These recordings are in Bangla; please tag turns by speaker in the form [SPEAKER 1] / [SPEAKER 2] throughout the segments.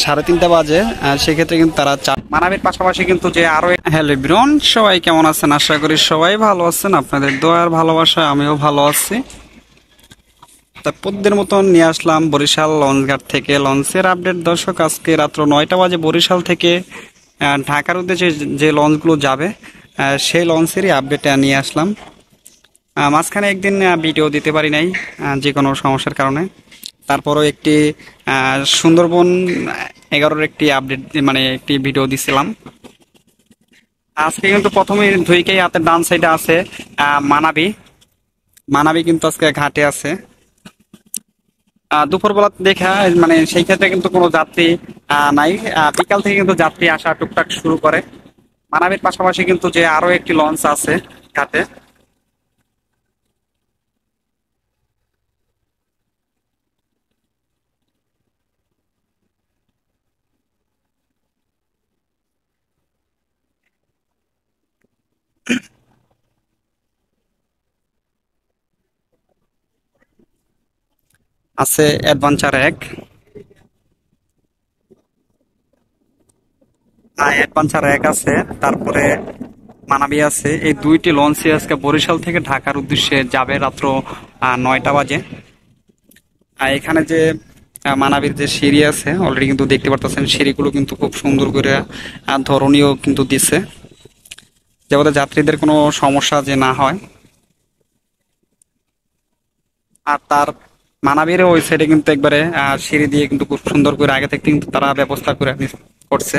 [SPEAKER 1] 3:30 বাজে। সেক্ষেত্রে কিন্তু তারা মানাবির পাশাপাশি কিন্তু যে আরো হ্যালো এভরিওয়ান, সবাই কেমন আছেন? আশা করি সবাই ভালো আছেন। আপনাদের দোয়ার ভালোবাসায় আমিও ভালো আছি। তা প্রতিদিনের মতন নিয়ে আসলাম বরিশাল লঞ্চঘাট থেকে লঞ্চের আপডেট। দর্শক, আজকে রাত্র 9টা বাজে বরিশাল থেকে ঢাকার উদ্দেশ্যে যে লঞ্চগুলো যাবে সেই লঞ্চেরই আপডেট নিয়ে আসলাম। মাঝখানে একদিন ভিডিও দিতে পারি নাই যে কোনো সমস্যার কারণে। তারপরও একটি সুন্দরবন 11-র একটি আপডেট মানে একটি ভিডিও দিছিলাম। আজকে কিন্তু প্রথমে ধুইকেই হাতের ডান সাইডে আছে মানাবি। মানাবি কিন্তু আজকে ঘাটে আছে। দুপুরবেলা দেখা মানে সেই ক্ষেত্রে কিন্তু কোনো যাত্রী নাই। বিকাল থেকে কিন্তু যাত্রী আসা টুকটাক শুরু করে। মানাবির পাশাপাশি কিন্তু যে আরো একটি লঞ্চ আছে ঘাটে। আছে অ্যাডভেঞ্চার 1, অ্যাডভেঞ্চার 1 আছে, তারপরে মানাবি আছে। এই দুইটি লঞ্চই আজকে বরিশাল থেকে ঢাকার উদ্দেশ্যে যাবে রাত্র 9টা বাজে। আর এখানে যে মানাবির যে সিঁড়ি আছে অলরেডি কিন্তু দেখতে পারতেছেন, সিঁড়িগুলো কিন্তু খুব সুন্দর করে ধরনীয় কিন্তু দিছে, যাতে যাত্রীদের কোনো সমস্যা যে না হয়। আর তার মানাবির ওই সাইডে কিন্তু একবারে সিঁড়ি দিয়ে কিন্তু খুব সুন্দর করে আগে থেকে কিন্তু তারা ব্যবস্থা করে করছে।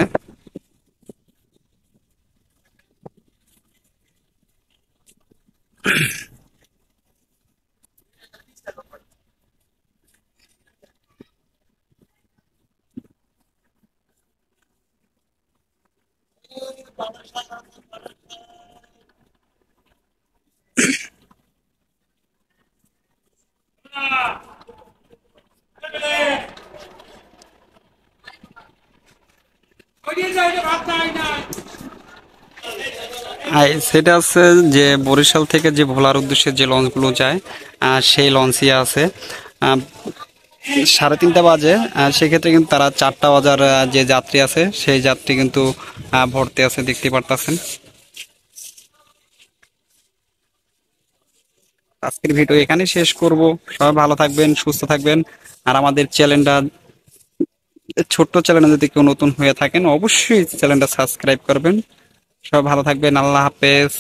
[SPEAKER 1] সেটা আছে যে বরিশাল থেকে যে ভোলার উদ্দেশ্যে যে লঞ্চগুলো যায় সেই লঞ্চই আছে। 3:30 বাজে। সেক্ষেত্রে কিন্তু তারা 4টা বাজার যে যাত্রী আছে সেই যাত্রী কিন্তু ভর্তি আছে, দেখতে পারতেছেন। আজকের ভিডিও এখানে শেষ করব। সবাই ভালো থাকবেন, সুস্থ থাকবেন। আর আমাদের চ্যানেলটা, ছোট্ট চ্যানেলে যদি কেউ নতুন হয়ে থাকেন অবশ্যই চ্যানেলটা সাবস্ক্রাইব করবেন। সবাই ভালো থাকবেন। আল্লাহ হাফেজ।